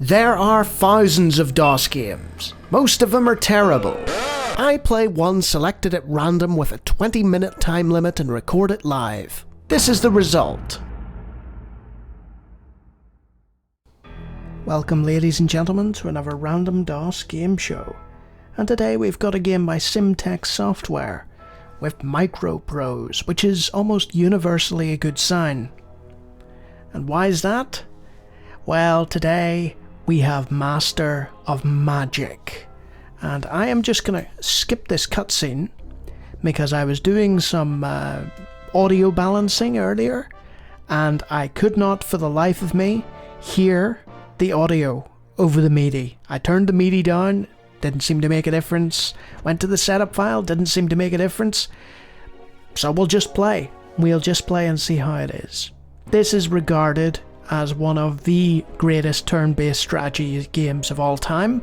There are thousands of DOS games. Most of them are terrible. I play one selected at random with a 20-minute time limit and record it live. This is the result. Welcome, ladies and gentlemen, to another random DOS game show. And today we've got a game by Simtech Software with microprose, which is almost universally a good sign. And why is that? Well, today we have Master of Magic. And I am just going to skip this cutscene because I was doing some audio balancing earlier and I could not for the life of me hear the audio over the MIDI. I turned the MIDI down, didn't seem to make a difference. Went to the setup file, didn't seem to make a difference. So we'll just play. We'll just play and see how it is. This is regarded as one of the greatest turn-based strategy games of all time.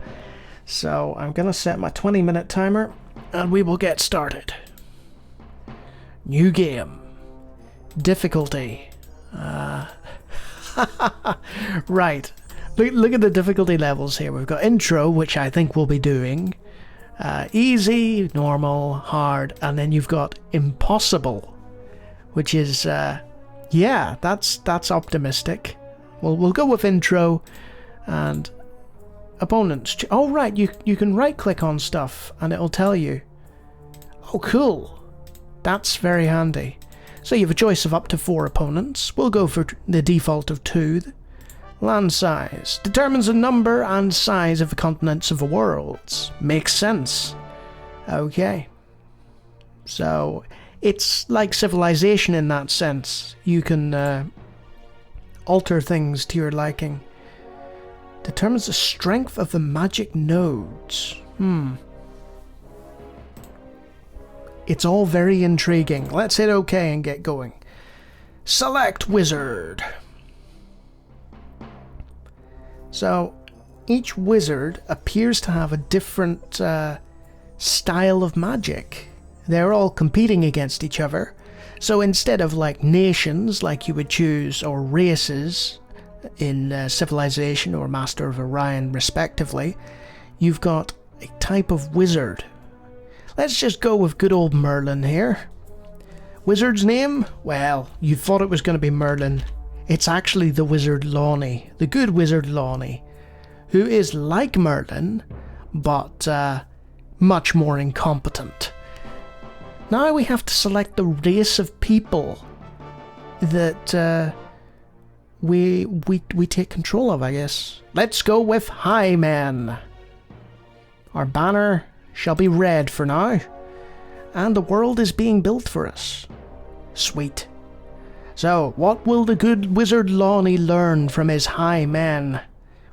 So I'm going to set my 20-minute timer and we will get started. New game. Difficulty. Right. Look at the difficulty levels here. We've got intro, which I think we'll be doing. Easy, normal, hard, and then you've got impossible, which is, yeah, that's optimistic. We'll go with intro and opponents. Oh, right, you can right-click on stuff and it'll tell you. Oh, cool. That's very handy. So you have a choice of up to 4 opponents. We'll go for the default of 2. Land size determines the number and size of the continents of the worlds. Makes sense. Okay. So it's like Civilization in that sense. You can alter things to your liking. Determines the strength of the magic nodes. It's all very intriguing. Let's hit OK and get going. Select wizard. So, each wizard appears to have a different style of magic. They're all competing against each other. So instead of like nations, like you would choose, or races in Civilization or Master of Orion respectively, you've got a type of wizard. Let's just go with good old Merlin here. Wizard's name? Well, you thought it was going to be Merlin. It's actually the wizard Lonnie, the good wizard Lonnie, who is like Merlin, but much more incompetent. Now we have to select the race of people that we take control of, I guess. Let's go with Highman. Our banner shall be red for now, and the world is being built for us. Sweet. So, what will the good wizard Lonnie learn from his high men?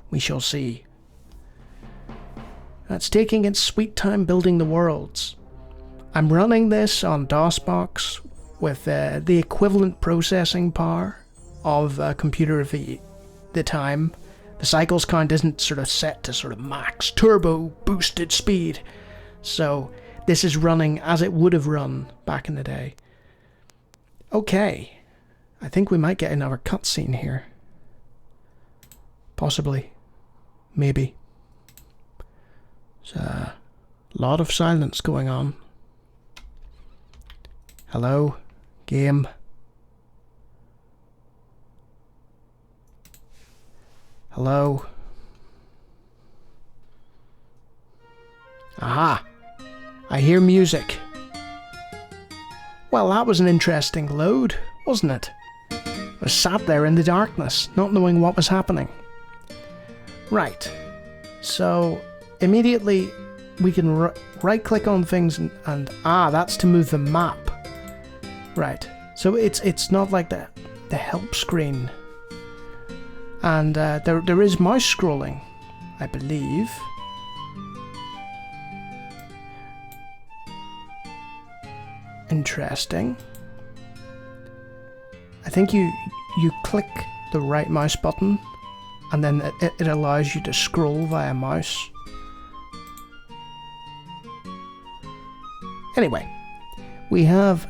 We shall see. That's taking its sweet time building the worlds. I'm running this on DOSBox with the equivalent processing power of a computer of the time. The cycles count isn't sort of set to sort of max turbo boosted speed. So, this is running as it would have run back in the day. Okay. I think we might get another cutscene here. Possibly. Maybe. There's a lot of silence going on. Hello? Game? Hello? Aha! I hear music. Well, that was an interesting load, wasn't it? I was sat there in the darkness, not knowing what was happening. Right. So, immediately we can right-click on things and that's to move the map. Right. So it's not like the help screen. And there is mouse scrolling, I believe. Interesting. I think you click the right mouse button and then it allows you to scroll via mouse. Anyway, we have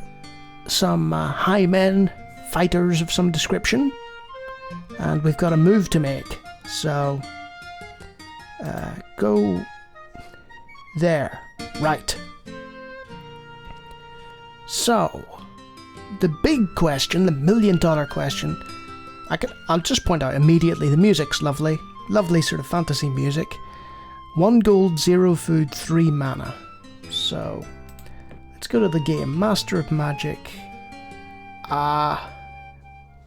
some high men, fighters of some description, and we've got a move to make. So Go there. Right. So, the big question, the million-dollar question, I'll just point out immediately, the music's lovely. Lovely sort of fantasy music. 1 gold, 0 food, 3 mana. So, let's go to the game. Master of Magic.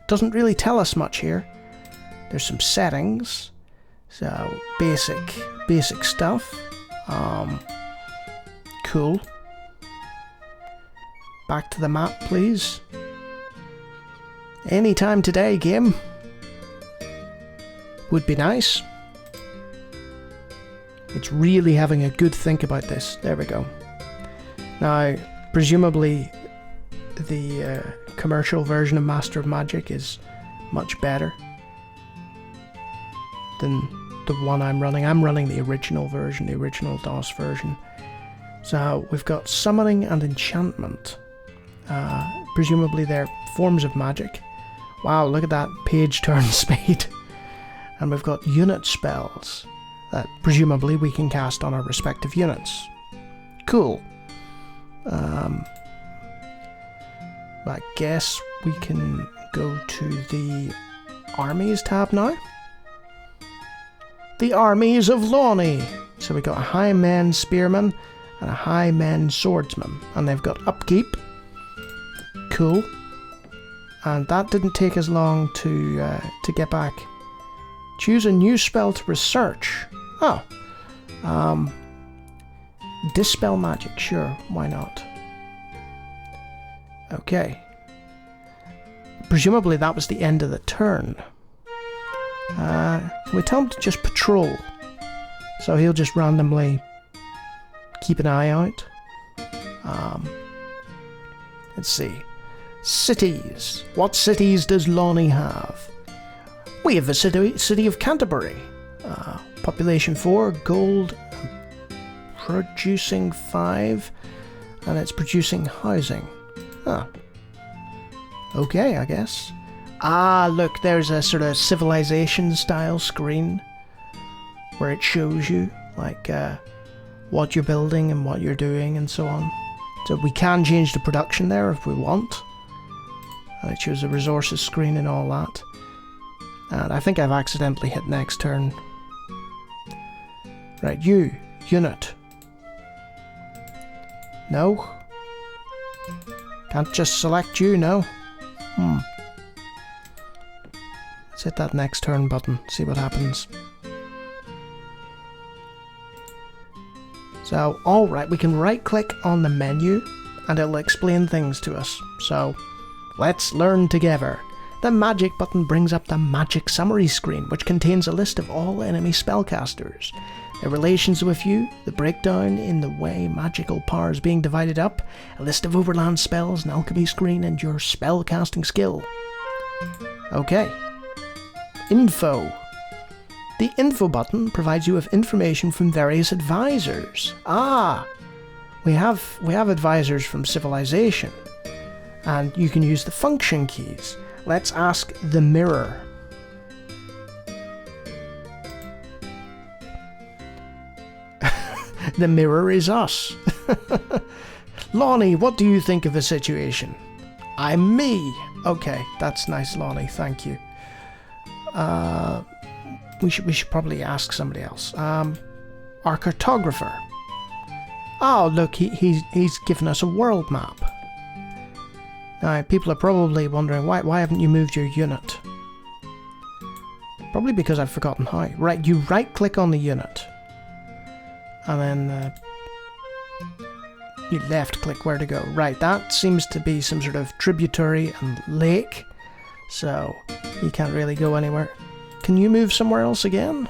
Doesn't really tell us much here. There's some settings. So, basic stuff. Cool. Back to the map, please. Anytime today, game. Would be nice. It's really having a good think about this. There we go. Now, presumably, the commercial version of Master of Magic is much better than the one I'm running. I'm running the original version, the original DOS version. So, we've got summoning and enchantment. Presumably they're forms of magic. Wow, look at that page turn speed. And we've got unit spells that presumably we can cast on our respective units. Cool. I guess we can go to the armies tab now. The armies of Lonnie. So we got a high men spearman and a high men swordsman. And they've got upkeep. Cool. And that didn't take as long to get back. Choose a new spell to research. Oh. Dispel magic, sure, why not? Okay. Presumably that was the end of the turn. We tell him to just patrol. So he'll just randomly keep an eye out. Let's see. Cities. What cities does Lonnie have? We have the city of Canterbury. Population 4, gold, producing 5, and it's producing housing. Huh. Okay, I guess. Look, there's a sort of civilization style screen where it shows you, like, what you're building and what you're doing and so on. So we can change the production there if we want. And it shows the resources screen and all that. And I think I've accidentally hit next turn. Right, you, unit. No? Can't just select you, no? Let's hit that next turn button, see what happens. So, alright, we can right click on the menu and it'll explain things to us. So, let's learn together. The magic button brings up the magic summary screen, which contains a list of all enemy spellcasters, their relations with you, the breakdown in the way magical power is being divided up, a list of overland spells, an alchemy screen, and your spellcasting skill. Okay. Info. The info button provides you with information from various advisors. We have advisors from Civilization, and you can use the function keys. Let's ask the mirror. The mirror is us. Lonnie, what do you think of the situation? I'm me. Okay, that's nice, Lonnie, thank you. We should probably ask somebody else. Our cartographer. Oh, look, he's given us a world map. Now, people are probably wondering, why haven't you moved your unit? Probably because I've forgotten how. Right, you right-click on the unit. And then you left-click where to go. Right, that seems to be some sort of tributary and lake. So, you can't really go anywhere. Can you move somewhere else again?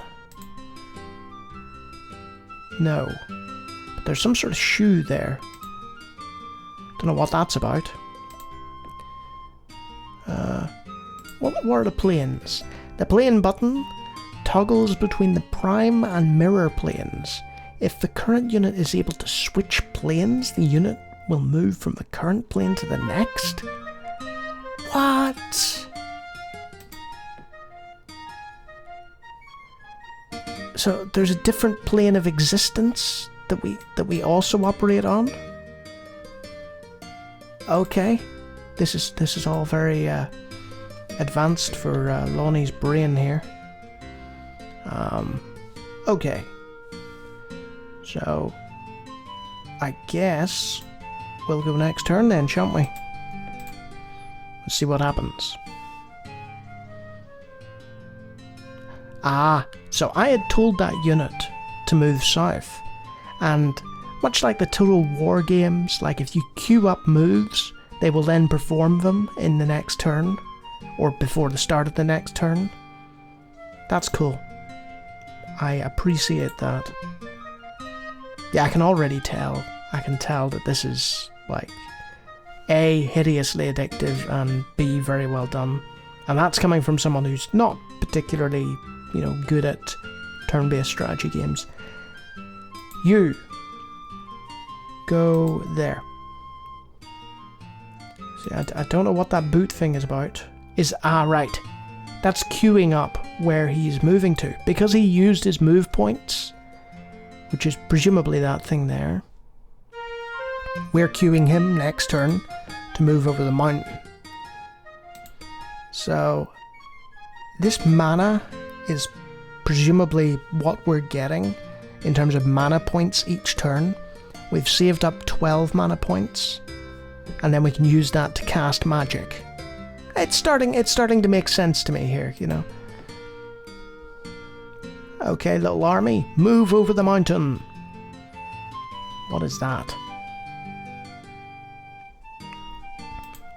No. But there's some sort of shoe there. Don't know what that's about. What are the planes? The plane button toggles between the prime and mirror planes. If the current unit is able to switch planes, the unit will move from the current plane to the next? What? So there's a different plane of existence that we also operate on. Okay, this is all very advanced for Lonnie's brain here. Okay, so I guess we'll go next turn then, shan't we? Let's see what happens. Ah, so I had told that unit to move south, and much like the Total War games, like if you queue up moves, they will then perform them in the next turn, or before the start of the next turn. That's cool. I appreciate that. Yeah, I can already tell. I can tell that this is, like, A, hideously addictive, and B, very well done. And that's coming from someone who's not particularly, you know, good at turn-based strategy games. You go there. See, I don't know what that boot thing is about. Right. That's queuing up where he's moving to. Because he used his move points, which is presumably that thing there, we're queuing him next turn to move over the mountain. So this mana is presumably what we're getting in terms of mana points each turn. We've saved up 12 mana points, and then we can use that to cast magic. It's starting to make sense to me here, you know. Okay, little army, move over the mountain. What is that?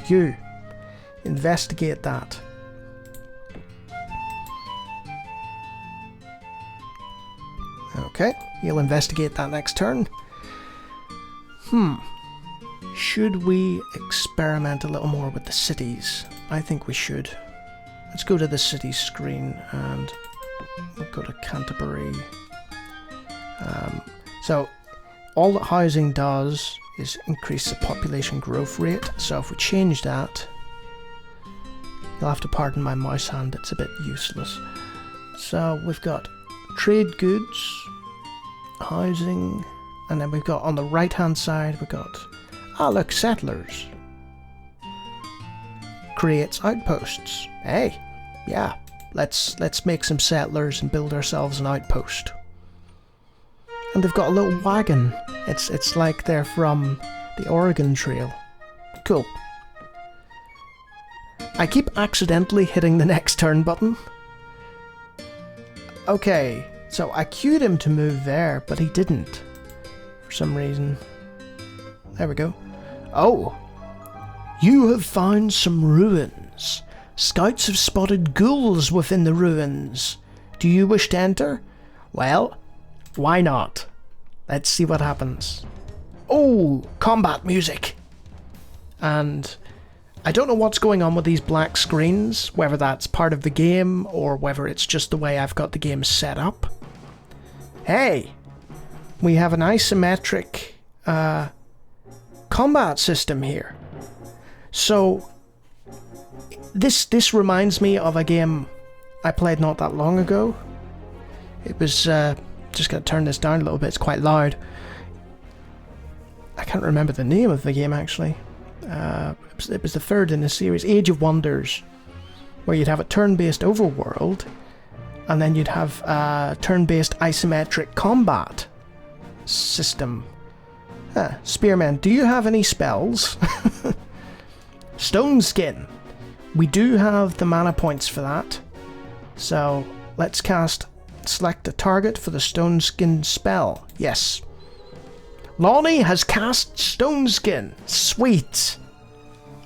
You investigate that. Okay, you'll investigate that next turn. Should we experiment a little more with the cities? I think we should. Let's go to the city screen and we'll go to Canterbury. So all that housing does is increase the population growth rate. So if we change that, you'll have to pardon my mouse hand, it's a bit useless. So we've got trade goods, housing, and then we've got on the right hand side we've got, look, settlers. Creates outposts. Hey, yeah, let's make some settlers and build ourselves an outpost. And they've got a little wagon. It's like they're from the Oregon Trail. Cool. I keep accidentally hitting the next turn button. Okay, so I queued him to move there, but he didn't. For some reason. There we go. Oh! You have found some ruins. Scouts have spotted ghouls within the ruins. Do you wish to enter? Well, why not? Let's see what happens. Oh, combat music! And I don't know what's going on with these black screens, whether that's part of the game or whether it's just the way I've got the game set up. Hey! We have an isometric combat system here. So this reminds me of a game I played not that long ago. It was just gonna turn this down a little bit, it's quite loud. I can't remember the name of the game actually. It was the third in the series, Age of Wonders, where you'd have a turn-based overworld and then you'd have a turn-based isometric combat system. Spearman, do you have any spells? Stone Skin. We do have the mana points for that. So let's select a target for the Stone Skin spell. Yes. Lonnie has cast Stone Skin. Sweet.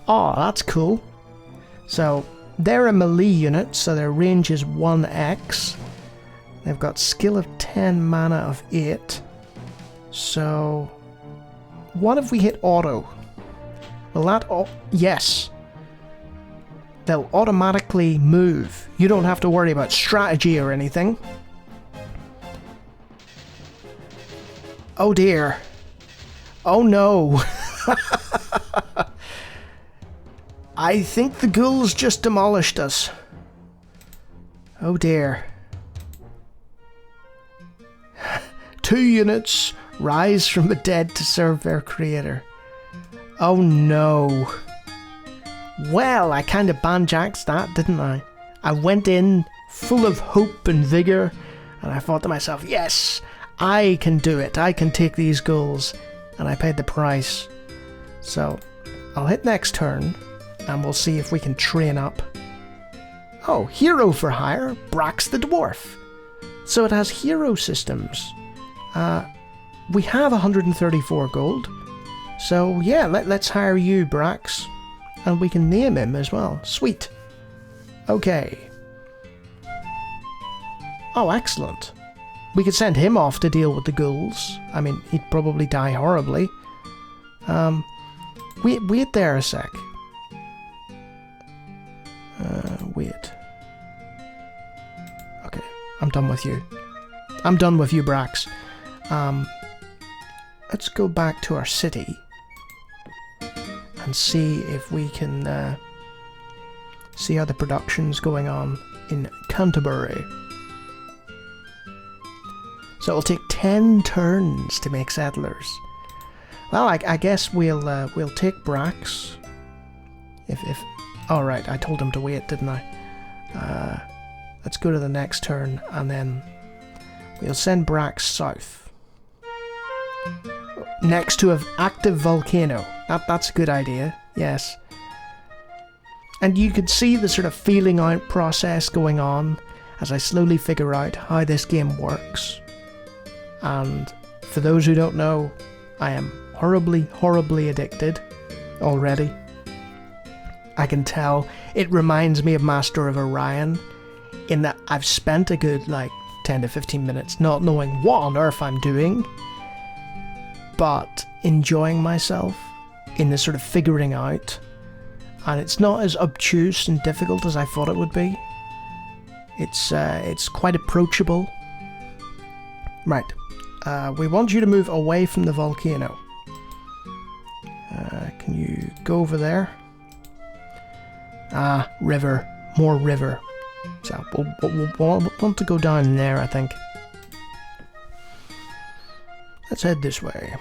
Oh, that's cool. So they're a melee unit, so their range is 1x. They've got skill of 10, mana of 8. So what if we hit auto? Will that yes. They'll automatically move. You don't have to worry about strategy or anything. Oh dear. Oh no. I think the ghouls just demolished us. Oh dear. 2 units rise from the dead to serve their creator. Oh no. Well, I kind of banjaxed that, didn't I? I went in full of hope and vigour, and I thought to myself, yes, I can do it. I can take these goals. And I paid the price. So, I'll hit next turn, and we'll see if we can train up. Oh, hero for hire, Brax the Dwarf. So it has hero systems. We have 134 gold. So yeah, let's hire you, Brax. And we can name him as well. Sweet. Okay. Oh, excellent. We could send him off to deal with the ghouls. I mean, he'd probably die horribly. Wait there a sec. Wait. Okay, I'm done with you. I'm done with you, Brax. Let's go back to our city and see if we can see how the production's going on in Canterbury. So it'll take 10 turns to make settlers. Well, I guess we'll take Brax. If all right, I told him to wait, didn't I? Let's go to the next turn, and then we'll send Brax south. Next to an active volcano. That's a good idea, yes. And you could see the sort of feeling out process going on as I slowly figure out how this game works. And for those who don't know, I am horribly, horribly addicted already. I can tell it reminds me of Master of Orion in that I've spent a good 10 to 15 minutes not knowing what on earth I'm doing, but enjoying myself in this sort of figuring out. And it's not as obtuse and difficult as I thought it would be. It's quite approachable. Right. We want you to move away from the volcano. Can you go over there? Ah, river. More river. So we'll want to go down there, I think. Let's head this way.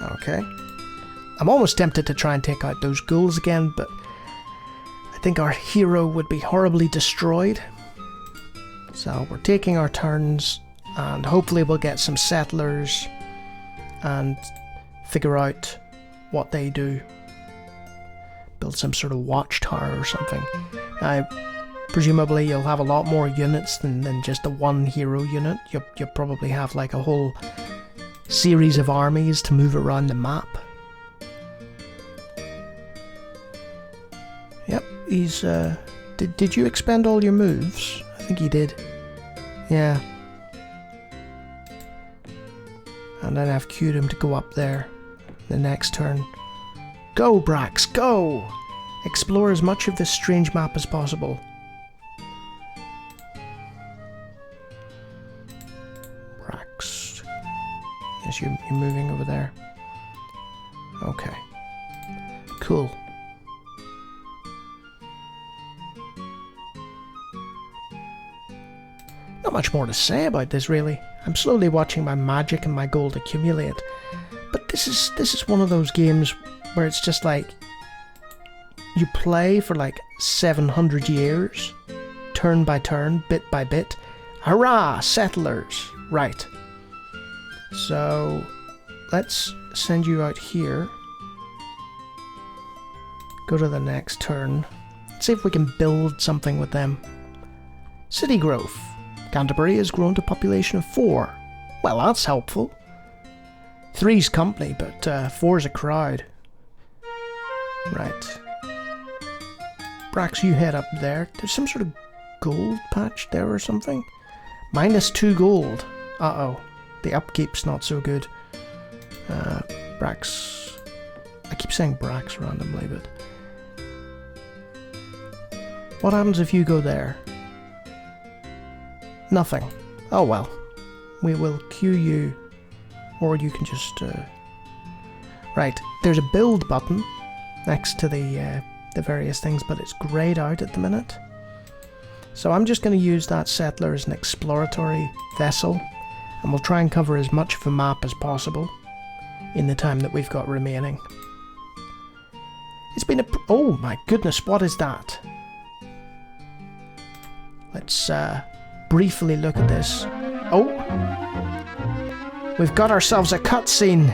Okay. I'm almost tempted to try and take out those ghouls again, but I think our hero would be horribly destroyed. So we're taking our turns, and hopefully we'll get some settlers and figure out what they do. Build some sort of watchtower or something. Presumably you'll have a lot more units than just the one hero unit. You'll probably have a whole series of armies to move around the map. Yep, he's did you expend all your moves? I think he did. Yeah. And then I've queued him to go up there the next turn. Go, Brax, go! Explore as much of this strange map as possible. Brax. Yes, you're moving over there. Okay. Cool. Not much more to say about this, really. I'm slowly watching my magic and my gold accumulate. But this is one of those games where it's just you play for 700 years, turn by turn, bit by bit. Hurrah! Settlers! Right. So, let's send you out here. Go to the next turn. Let's see if we can build something with them. City growth. Canterbury has grown to a population of 4. Well, that's helpful. 3's company, but 4's a crowd. Right. Brax, you head up there. There's some sort of gold patch there or something. -2 gold. Uh-oh. The upkeep's not so good. Brax... I keep saying Brax randomly, but... What happens if you go there? Nothing. Oh well. We will queue you. Or you can just... Right. There's a build button next to the various things, but it's greyed out at the minute. So I'm just going to use that settler as an exploratory vessel, and we'll try and cover as much of a map as possible in the time that we've got remaining. It's been a... oh my goodness, what is that? Let's briefly look at this. Oh! We've got ourselves a cutscene!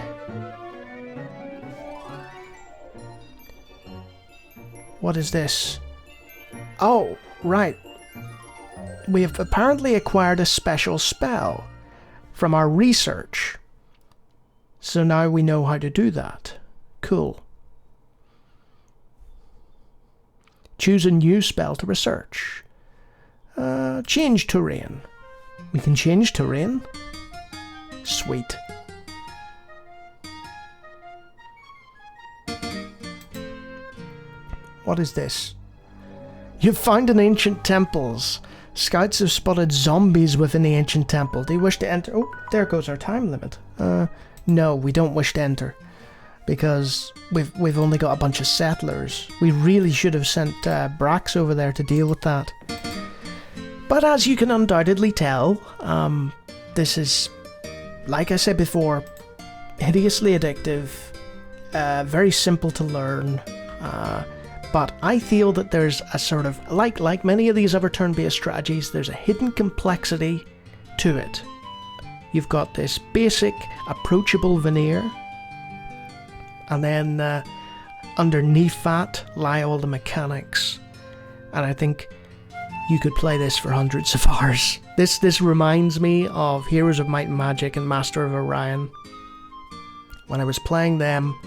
What is this? Oh, right. We have apparently acquired a special spell from our research. So now we know how to do that. Cool. Choose a new spell to research. Change terrain. We can change terrain? Sweet. What is this? You've found an ancient temples. Scouts have spotted zombies within the ancient temple. Do you wish to enter? Oh, there goes our time limit. No, we don't wish to enter. Because we've only got a bunch of settlers. We really should have sent Brax over there to deal with that. But as you can undoubtedly tell, this is, like I said before, hideously addictive, very simple to learn, but I feel that there's a sort of, like many of these other turn-based strategies, there's a hidden complexity to it. You've got this basic, approachable veneer, and then underneath that lie all the mechanics, and I think you could play this for hundreds of hours. This reminds me of Heroes of Might and Magic and Master of Orion. When I was playing them,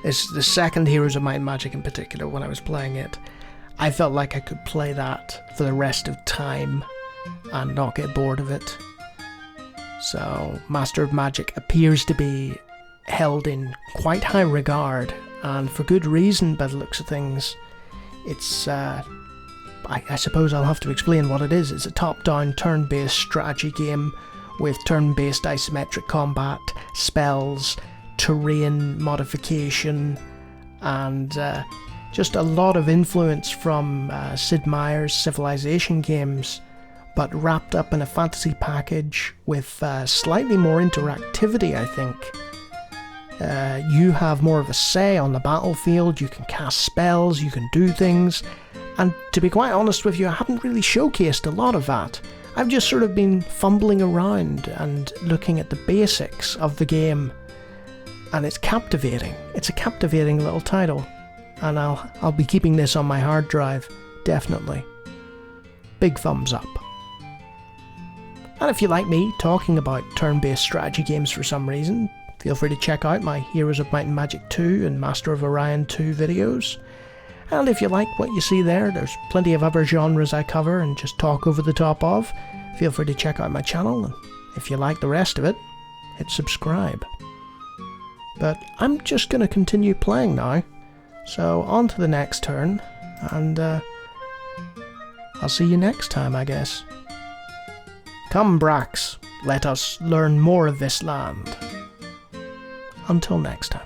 it's the second Heroes of Might and Magic in particular, when I was playing it, I felt like I could play that for the rest of time and not get bored of it. So Master of Magic appears to be held in quite high regard, and for good reason by the looks of things. It's I suppose I'll have to explain what it is. It's a top-down turn-based strategy game with turn-based isometric combat, spells, terrain modification, and just a lot of influence from Sid Meier's Civilization games, but wrapped up in a fantasy package with slightly more interactivity, I think. You have more of a say on the battlefield, you can cast spells, you can do things, and to be quite honest with you, I haven't really showcased a lot of that. I've just sort of been fumbling around and looking at the basics of the game, and it's captivating. It's a captivating little title, and I'll be keeping this on my hard drive, definitely. Big thumbs up. And if you like me talking about turn-based strategy games for some reason, feel free to check out my Heroes of Might and Magic 2 and Master of Orion 2 videos. And if you like what you see there, there's plenty of other genres I cover and just talk over the top of. Feel free to check out my channel, and if you like the rest of it, hit subscribe. But I'm just going to continue playing now, so on to the next turn, and I'll see you next time, I guess. Come, Brax, let us learn more of this land. Until next time.